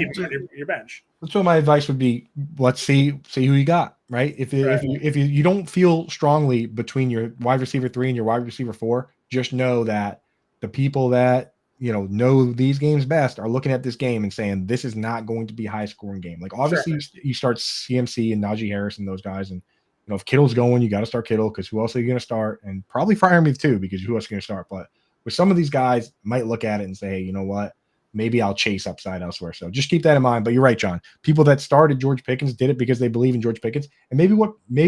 your bench. That's what my advice would be. Let's see who you got. Right. If you don't feel strongly between your wide receiver 3 and your wide receiver 4, just know that the people that know these games best are looking at this game and saying this is not going to be a high scoring game. Like obviously you start CMC and Najee Harris and those guys, and if Kittle's going, you got to start Kittle because who else are you going to start? And probably Freiermuth too because who else is going to start? But with some of these guys, might look at it and say, hey, you know what? Maybe I'll chase upside elsewhere. So just keep that in mind. But you're right, John. People that started George Pickens did it because they believe in George Pickens. And maybe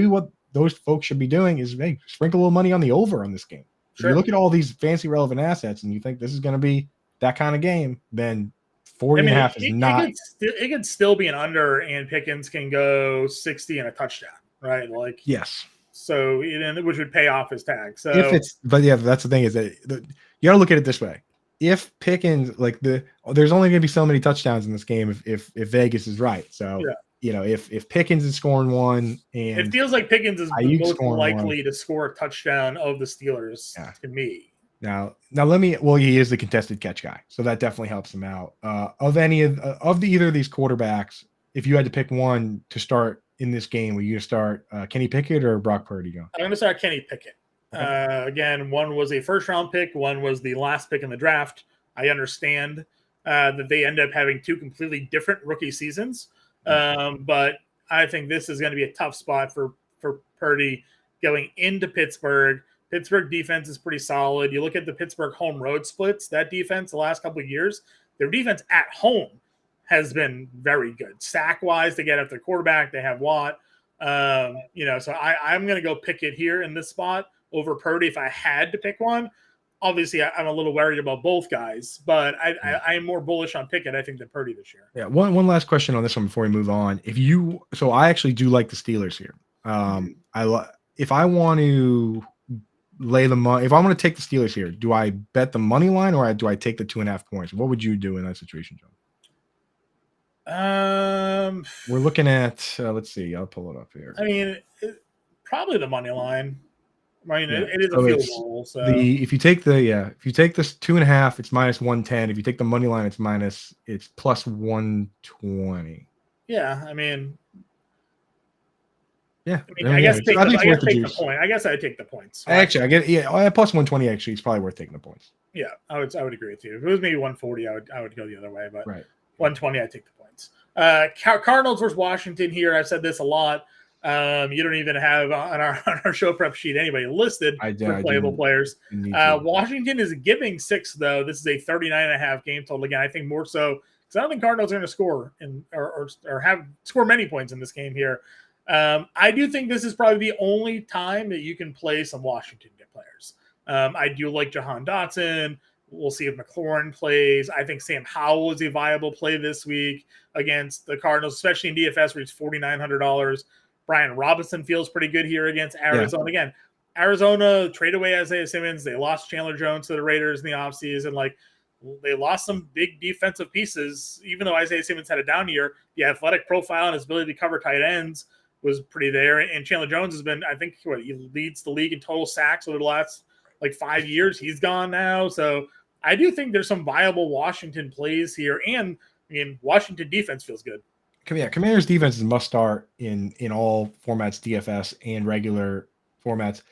what those folks should be doing is, hey, sprinkle a little money on the over on this game. If you look at all these fancy relevant assets and you think this is going to be that kind of game, then 40.5 is not. It could still be an under, and Pickens can go 60 and a touchdown, right? Like yes. So which would pay off his tag. So that's the thing is that you got to look at it this way. If Pickens there's only going to be so many touchdowns in this game if Vegas is right. So if Pickens is scoring one, and it feels like Pickens is the most likely to score a touchdown of the Steelers to me. Now he is the contested catch guy, so that definitely helps him out. Of either of these quarterbacks, if you had to pick one to start in this game, will you start Kenny Pickett or Brock Purdy? I'm going to start Kenny Pickett. Okay. Again, one was a first-round pick, one was the last pick in the draft. I understand that they end up having 2 completely different rookie seasons, but I think this is going to be a tough spot for Purdy going into Pittsburgh. Pittsburgh defense is pretty solid. You look at the Pittsburgh home road splits, that defense the last couple of years, their defense at home has been very good. Sack-wise, they get after the quarterback. They have Watt. So I'm going to go Pickett here in this spot over Purdy if I had to pick one. Obviously, I'm a little worried about both guys, but I am more bullish on Pickett, I think, than Purdy this year. Yeah, one last question on this one before we move on. So I actually do like the Steelers here. If I want to lay the money, if I want to take the Steelers here, do I bet the money line or do I take the 2.5 points? What would you do in that situation, John? We're looking at let's see, I'll pull it up here. I mean, probably the monty line. I mean, it is a field goal. So if you take this 2.5, it's -110. If you take the money line, it's plus 120. Yeah, I mean, I guess take the point. I guess I'd take the points. Right? Actually, I get plus 120. Actually, it's probably worth taking the points. Yeah, I would agree with you. If it was maybe 140, I would go the other way. But 120, I'd take the points. Cardinals versus Washington here. I've said this a lot. You don't even have on our show prep sheet anybody listed for playable players. Washington is giving 6 though. This is a 39.5 game total. Again, I think more so because I don't think Cardinals are going to score or have score many points in this game here. I do think this is probably the only time that you can play some Washington players. I do like Jahan Dotson. We'll see if McLaurin plays. I think Sam Howell is a viable play this week against the Cardinals, especially in DFS where he's $4,900. Brian Robinson feels pretty good here against Arizona. Yeah. Again, Arizona trade away Isaiah Simmons. They lost Chandler Jones to the Raiders in the offseason. Like, they lost some big defensive pieces. Even though Isaiah Simmons had a down year, the athletic profile and his ability to cover tight ends was pretty there. And Chandler Jones has been, I think, he leads the league in total sacks over the last 5 years. He's gone now. So I do think there's some viable Washington plays here. And I mean, Washington defense feels good. Yeah, Commanders defense is must start in all formats, DFS and regular formats.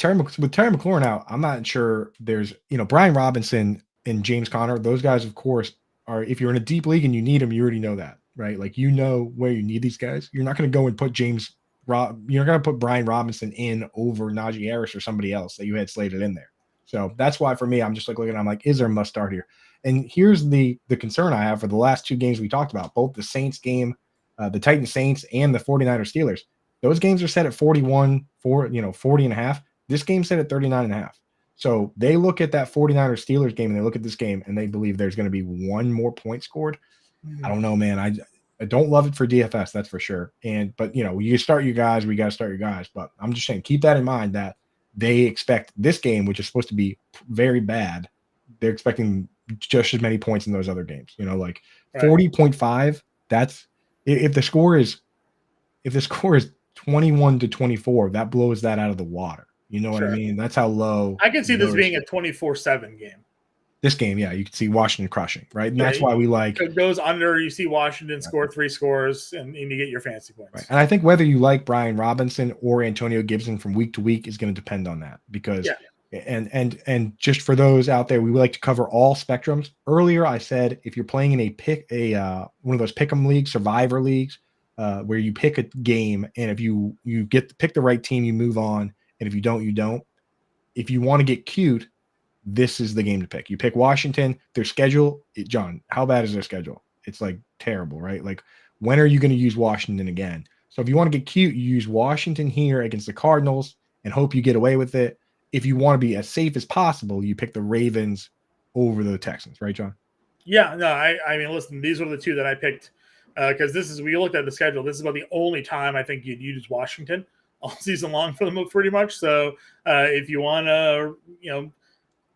With Terry McLaurin out, I'm not sure there's, Brian Robinson and James Conner, those guys, of course, are, if you're in a deep league and you need them, you already know that, right? Like, where you need these guys. You're not going to go and put you're going to put Brian Robinson in over Najee Harris or somebody else that you had slated in there. So that's why, for me, I'm just looking, I'm like, is there a must start here? And here's the concern I have for the last two games we talked about, both the Saints game, the Titans Saints, and the 49ers Steelers. Those games are set at 40 and a half. This game set at 39 and a half. So they look at that 49ers Steelers game and they look at this game and they believe there's going to be one more point scored. I don't know, man. I don't love it for DFS, that's for sure. But you start your guys, we got to start your guys. But I'm just saying, keep that in mind that they expect this game, which is supposed to be very bad, they're expecting just as many points in those other games. Right. 40.5. That's if the score is 21-24, that blows that out of the water. You know what I mean? That's how low. I can see this being a 24-7 game. This game, yeah, you can see Washington crushing, right? And that's why we like. It goes under. You see Washington score 3 scores, and you get your fantasy points. Right. And I think whether you like Brian Robinson or Antonio Gibson from week to week is going to depend on that, because and just for those out there, we would like to cover all spectrums. Earlier, I said if you're playing in one of those pick'em leagues, survivor leagues, where you pick a game, and if you get to pick the right team, you move on, and if you don't, you don't. If you want to get cute, this is the game to pick. You pick Washington. Their schedule, John, how bad is their schedule? It's like terrible, right? Like, when are you going to use Washington again? So if you want to get cute, you use Washington here against the Cardinals and hope you get away with it. If you want to be as safe as possible, you pick the Ravens over the Texans, right, John? Yeah, no, I mean, listen, these were the two that I picked because we looked at the schedule. This is about the only time I think you'd use Washington all season long for them, pretty much. So if you want to,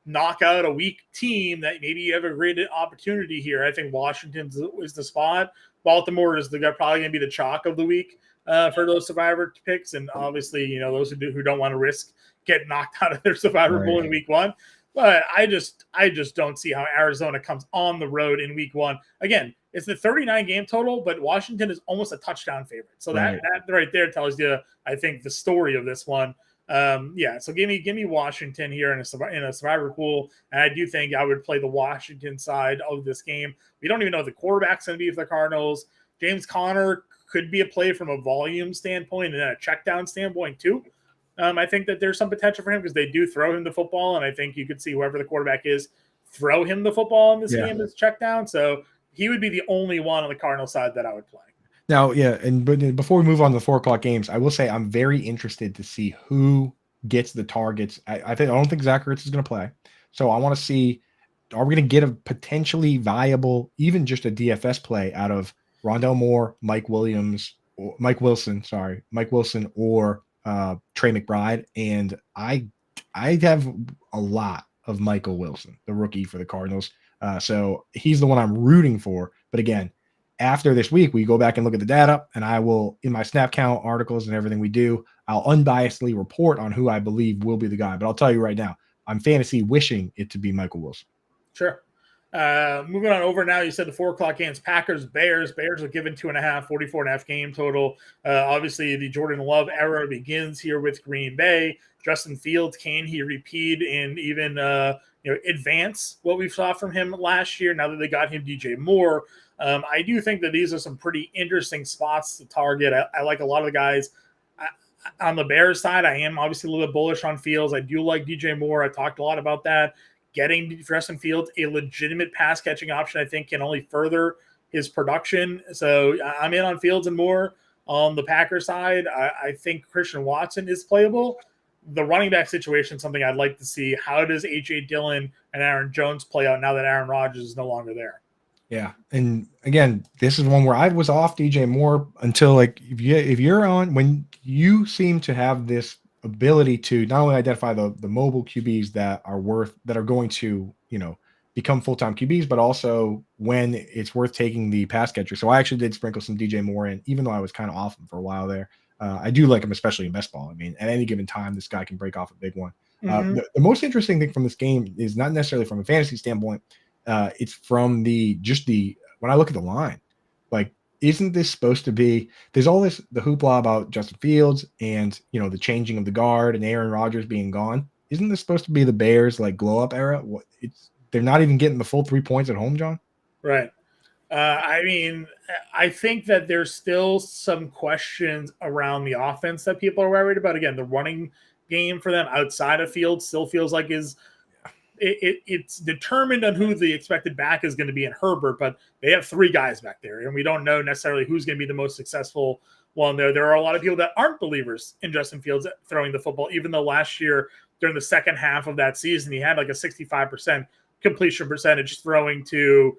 knock out a weak team that maybe you have a great opportunity here, I think Washington is the spot. Baltimore is probably going to be the chalk of the week for those survivor picks, and obviously, those who don't want to risk getting knocked out of their survivor pool in week 1. But I just don't see how Arizona comes on the road in week 1. Again, it's the 39 game total, but Washington is almost a touchdown favorite. So that right there tells you, I think, the story of this one. So give me Washington here in a survivor pool, and I do think I would play the Washington side of this game. We don't even know what the quarterback's going to be for the Cardinals. James Conner could be a play from a volume standpoint and a check down standpoint too. I think that there's some potential for him because they do throw him the football, and I think you could see whoever the quarterback is throw him the football in this game as check down. So he would be the only one on the Cardinal side that I would play. Now, but before we move on to the 4:00 games, I will say I'm very interested to see who gets the targets. I don't think Zach Ertz is going to play, so I want to see, are we going to get a potentially viable, even just a DFS play out of Rondale Moore, Mike Wilson, or Trey McBride? And I have a lot of Michael Wilson, the rookie for the Cardinals, so he's the one I'm rooting for. But again, after this week, we go back and look at the data, and I will, in my snap count articles and everything we do, I'll unbiasedly report on who I believe will be the guy. But I'll tell you right now, I'm fantasy wishing it to be Michael Wilson. Sure. Moving on over now, you said the 4:00 games, Packers, Bears. Bears are given 2.5, 44.5 game total. Obviously, the Jordan Love era begins here with Green Bay. Justin Fields, can he repeat and even advance what we saw from him last year now that they got him DJ Moore? I do think that these are some pretty interesting spots to target. I like a lot of the guys. On the Bears side, I am obviously a little bit bullish on Fields. I do like DJ Moore. I talked a lot about that. Getting Justin Fields a legitimate pass-catching option, I think, can only further his production. So I'm in on Fields and Moore. On the Packers side, I think Christian Watson is playable. The running back situation is something I'd like to see. How does A.J. Dillon and Aaron Jones play out now that Aaron Rodgers is no longer there? Yeah, and again, this is one where I was off DJ Moore until like if you're on when you seem to have this ability to not only identify the mobile QBs that are going to become full time QBs, but also when it's worth taking the pass catcher. So I actually did sprinkle some DJ Moore in, even though I was kind of off him for a while there. I do like him, especially in best ball. I mean, at any given time, this guy can break off a big one. Mm-hmm. The most interesting thing from this game is not necessarily from a fantasy standpoint. It's from when I look at the line, like, isn't this supposed to be? There's all the hoopla about Justin Fields and the changing of the guard and Aaron Rodgers being gone. Isn't this supposed to be the Bears like glow up era? They're not even getting the full 3 points at home, John. Right. I mean, I think that there's still some questions around the offense that people are worried about. Again, the running game for them outside of Fields still feels like it's determined on who the expected back is going to be in Herbert, but they have 3 guys back there, and we don't know necessarily who's going to be the most successful one there. There are a lot of people that aren't believers in Justin Fields throwing the football, even though last year during the second half of that season, he had like a 65% completion percentage throwing to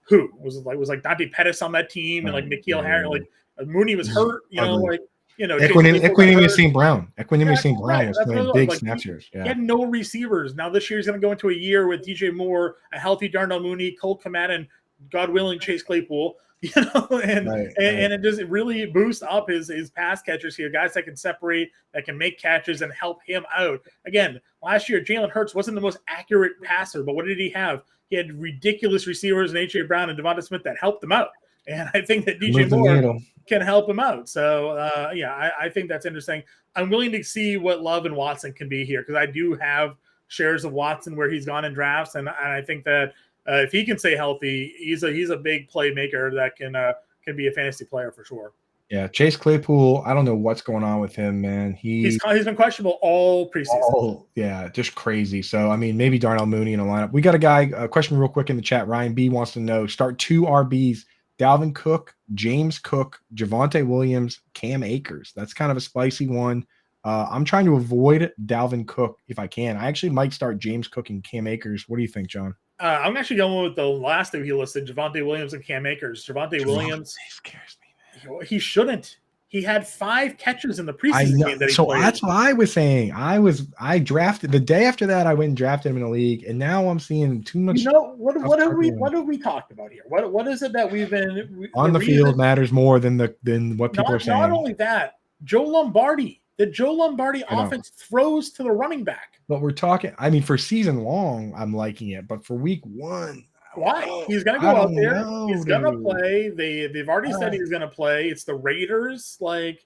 who was like Dante Pettis on that team and like N'Keal Harry, like Mooney was hurt, Equanimous St. Brown. Equanimous St. Brown was playing big snatchers. He had no receivers. Now this year he's going to go into a year with DJ Moore, a healthy Darnell Mooney, Cole Kmet, and God willing Chase Claypool. And it just really boosts up his pass catchers here, guys that can separate, that can make catches and help him out. Again, last year Jalen Hurts wasn't the most accurate passer, but what did he have? He had ridiculous receivers in A.J. Brown and Devonta Smith that helped him out. And I think that DJ Moore can help him out. So, I think that's interesting. I'm willing to see what Love and Watson can be here because I do have shares of Watson where he's gone in drafts. And I think that if he can stay healthy, he's a big playmaker that can be a fantasy player for sure. Yeah, Chase Claypool, I don't know what's going on with him, man. He's been questionable all preseason. Just crazy. So, I mean, maybe Darnell Mooney in a lineup. We got a question real quick in the chat. Ryan B wants to know, start 2 RBs, Dalvin Cook, James Cook, Javonte Williams, Cam Akers. That's kind of a spicy one. I'm trying to avoid Dalvin Cook if I can. I actually might start James Cook and Cam Akers. What do you think, John? I'm actually going with the last that he listed, Javonte Williams and Cam Akers. Javonte Williams scares me, man. He shouldn't. He had 5 catches in the preseason game that he played. So that's what I was saying. I drafted the day after that. I went and drafted him in a league, and now I'm seeing too much. What have we talked about here? What is it that we've been on the field matters more than what people are saying. Not only that, Joe Lombardi. The Joe Lombardi offense throws to the running back. But we're talking. I mean, for season long, I'm liking it, but for week 1. Why? He's going to go out there. He's going to play. They've already said he's going to play. It's the Raiders. Like,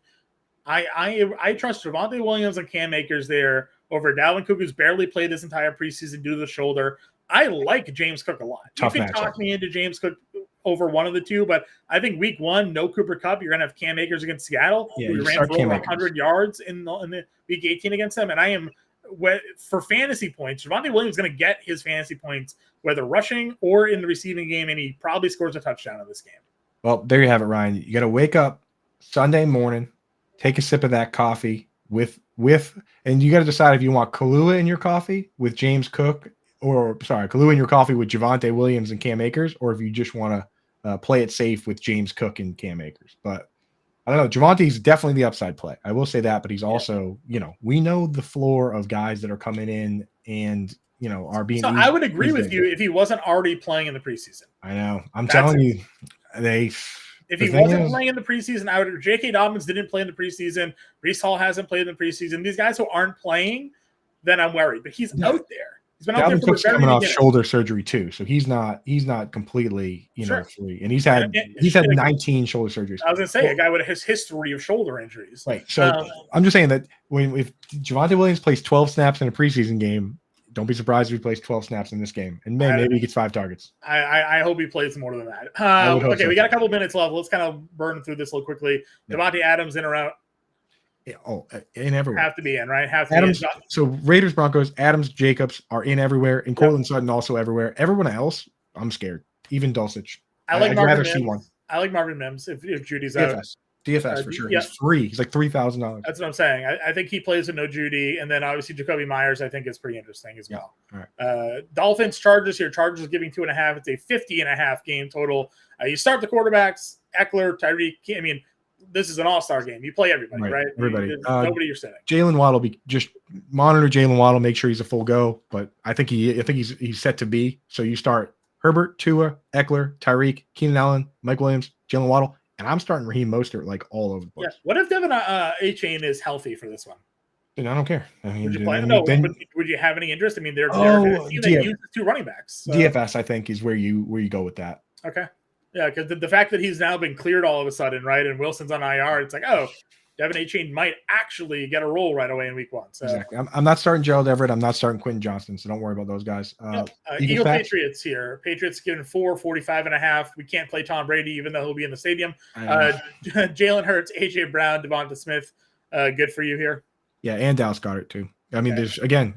I trust Javonte Williams and Cam Akers there over Dalvin Cook, who's barely played this entire preseason due to the shoulder. I like James Cook a lot. Tough you can talk me into James Cook over one of the two, but I think week 1, no Cooper Kupp. You're going to have Cam Akers against Seattle, who ran for over 100 yards in the week 18 against them. And I am, for fantasy points, Javonte Williams is going to get his fantasy points, whether rushing or in the receiving game, and he probably scores a touchdown in this game. Well, there you have it, Ryan. You got to wake up Sunday morning, take a sip of that coffee and you got to decide if you want Kahlua in your coffee with James Cook, Kahlua in your coffee with Javonte Williams and Cam Akers, or if you just want to play it safe with James Cook and Cam Akers. But I don't know. Javonte's definitely the upside play. I will say that, but he's also, we know the floor of guys that are coming in and, are being. So I would agree with you if he wasn't already playing in the preseason. I know. I'm telling you, if he wasn't playing in the preseason, J.K. Dobbins didn't play in the preseason. Breece Hall hasn't played in the preseason. These guys who aren't playing, then I'm worried. But he's out there. He's been out there for the very coming off shoulder surgery too, so he's not completely free. And he's had 19 shoulder surgeries. I was gonna say a guy with his history of shoulder injuries. Right. So I'm just saying that if Javonte Williams plays 12 snaps in a preseason game, don't be surprised if he plays 12 snaps in this game, and maybe he gets 5 targets. I hope he plays more than that. Okay, we got a couple minutes left. Let's kind of burn through this a little quickly. Yeah. Devontae Adams in or out? In everywhere. Have to be in, right? So Raiders, Broncos, Adams, Jacobs are in everywhere, and Cortland Sutton also everywhere. Everyone else, I'm scared. Even Dulcich. I'd rather see one. I like Marvin Mims if Judy's out. DFS for sure. Yeah. He's free. He's like $3,000. That's what I'm saying. I think he plays with no Judy, and then obviously Jacoby Myers. I think is pretty interesting as well. Right. Dolphins Chargers here. Chargers giving 2.5. It's a 50.5 game total. You start the quarterbacks: Eckler, Tyreek. I mean, this is an all-star game. You play everybody, right? Everybody. Nobody you're sitting. Jalen Waddle, just monitor Jalen Waddle, make sure he's a full go. But I think he's set to be. So you start Herbert, Tua, Eckler, Tyreek, Keenan Allen, Mike Williams, Jalen Waddle, and I'm starting Raheem Mostert like all over the place. Yeah. What if Devin A-Chain is healthy for this one? Dude, I don't care. I mean, would you play? No, would you have any interest? I mean, they're use 2 running backs. So. DFS, I think, is where you go with that. Okay. Yeah, because the fact that he's now been cleared all of a sudden, right, and Wilson's on IR, it's like, oh, Devin A-Chain might actually get a role right away in week 1. So. Exactly. I'm not starting Gerald Everett. I'm not starting Quentin Johnston, so don't worry about those guys. Eagle Patriots here. Patriots given 45.5. We can't play Tom Brady, even though he'll be in the stadium. Jalen Hurts, A.J. Brown, Devonta Smith. Good for you here. Yeah, and Dallas Goedert too. I mean, there's again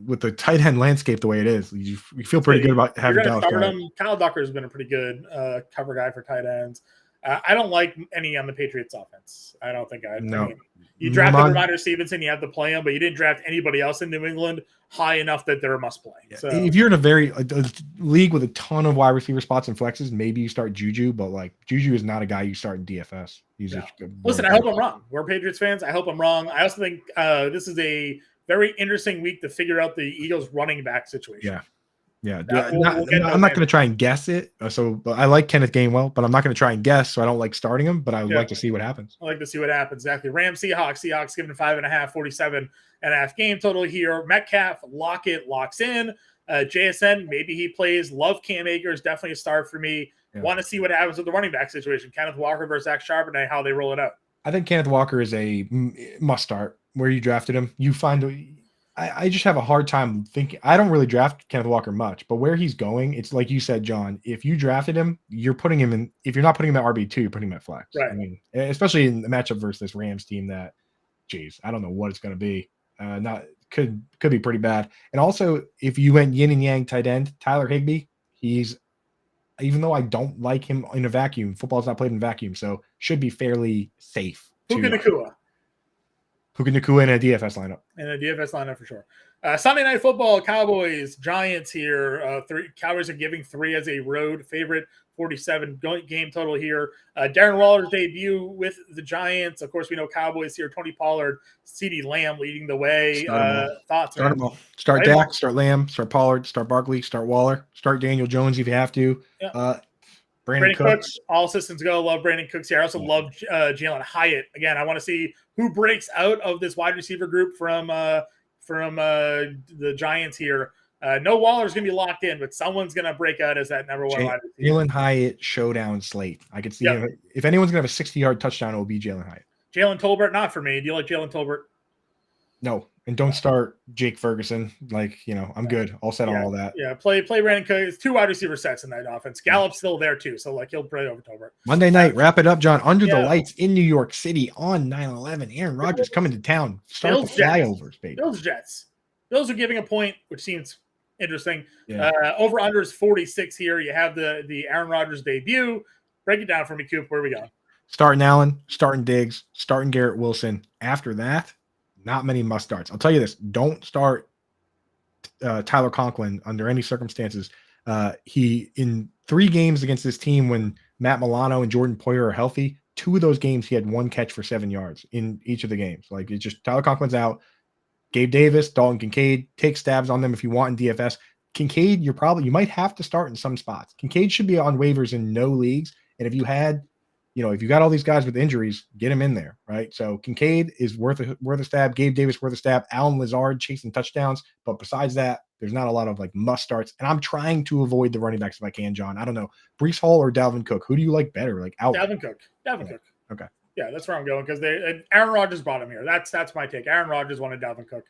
with the tight end landscape the way it is, you feel pretty good about having Dallas Goedert. Kyle Ducker has been a pretty good cover guy for tight ends. I don't like any on the Patriots offense. I don't think I. No. I mean, you drafted Ramondre Stevenson, you have to play him, but you didn't draft anybody else in New England high enough that they're a must play. Yeah. So if you're in a league with a ton of wide receiver spots and flexes, maybe you start Juju, but like Juju is not a guy you start in DFS. Listen, I hope I'm wrong. We're Patriots fans. I hope I'm wrong. I also think this is a very interesting week to figure out the Eagles running back situation. Yeah. I'm not going to try and guess it. So I like Kenneth Gainwell, but I'm not going to try and guess. So I don't like starting him, but I would like to see what happens. I like to see what happens. Exactly. Rams, Seahawks given 5.5, 47.5 game total here. Metcalf, Lockett locks in. JSN, maybe he plays. Love Cam Akers, definitely a start for me. Yeah. Want to see what happens with the running back situation. Kenneth Walker versus Zach Charbonnet, how they roll it out. I think Kenneth Walker is a must start where you drafted him. You find I just have a hard time thinking. I don't really draft Kenneth Walker much, but where he's going, it's like you said, John, if you drafted him, you're putting him in. If you're not putting him at RB2, you're putting him at flex. Right. I mean, especially in the matchup versus this Rams team that, geez, I don't know what it's going to be. Could be pretty bad. And also, if you went yin and yang tight end, Tyler Higbee, even though I don't like him in a vacuum, football's not played in a vacuum, so should be fairly safe. Puka Nacua in a DFS lineup. In a DFS lineup for sure. Sunday Night Football, Cowboys, Giants here. Cowboys are giving 3 as a road favorite. 47 game total here. Darren Waller's debut with the Giants. Of course, we know Cowboys here. Tony Pollard, CeeDee Lamb leading the way. Thoughts? Start them all. Start Dak, start Lamb, start Pollard, start Barkley, start Waller, start Daniel Jones if you have to. Yeah. Brandon Cooks, all systems go. Love Brandon Cooks here. I also love Jalen Hyatt. Again, I want to see who breaks out of this wide receiver group from the Giants here. No Waller's going to be locked in, but someone's going to break out as that number 1 wide receiver. Jalen Hyatt showdown slate. I could see him. If anyone's going to have a 60-yard touchdown, it will be Jalen Hyatt. Jalen Tolbert, not for me. Do you like Jalen Tolbert? No, and don't start Jake Ferguson. I'm good. All set on all that. Yeah, play Brandon Cooks. 2 wide receiver sets in that offense. Gallup's still there too, so he'll play over Tolbert. Monday night, wrap it up, John. Under the lights in New York City on 9/11. Aaron Rodgers coming to town. Start the flyovers, baby. Bills Jets. Bills are giving a point, which seems interesting. Yeah. Over under is 46 here. You have the Aaron Rodgers debut. Break it down for me, Coop. Where are we going? Starting Allen, starting Diggs, starting Garrett Wilson. After that, not many must starts. I'll tell you this: don't start Tyler Conklin under any circumstances. He in 3 games against this team when Matt Milano and Jordan Poyer are healthy. 2 of those games he had 1 catch for 7 yards in each of the games. Like it's just Tyler Conklin's out. Gabe Davis, Dalton Kincaid, take stabs on them if you want in DFS. Kincaid, you might have to start in some spots. Kincaid should be on waivers in no leagues. And if you got all these guys with injuries, get him in there, right? So Kincaid is worth a stab. Gabe Davis worth a stab. Allen Lazard chasing touchdowns. But besides that, there's not a lot of must starts. And I'm trying to avoid the running backs if I can, John. I don't know. Breece Hall or Dalvin Cook. Who do you like better? Dalvin Cook. Cook. Okay. Yeah, that's where I'm going because Aaron Rodgers brought him here. That's my take. Aaron Rodgers wanted Dalvin Cook.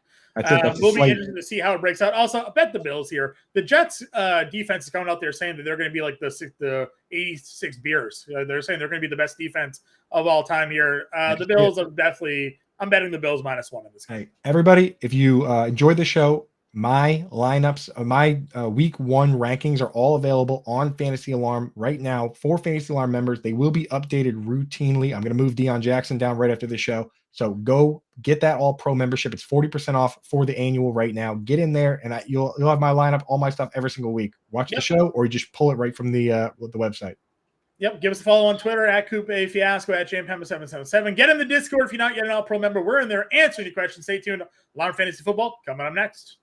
We'll be interested to see how it breaks out. Also, I bet the Bills here. The Jets defense is coming out there saying that they're going to be like the 86 Bears. They're saying they're going to be the best defense of all time here. The Bills are definitely. I'm betting the Bills -1 in this game. Hey, everybody, if you enjoyed the show, my lineups, my week 1 rankings are all available on Fantasy Alarm right now for Fantasy Alarm members. They will be updated routinely. I'm going to move Deion Jackson down right after the show. So go get that All Pro membership. It's 40% off for the annual right now. Get in there, and you'll have my lineup, all my stuff every single week. Watch the show, or you just pull it right from the website. Yep. Give us a follow on Twitter at Kupp A Fiasco at Impemba777. Get in the Discord if you're not yet an All Pro member. We're in there answering your questions. Stay tuned. Alarm Fantasy Football coming up next.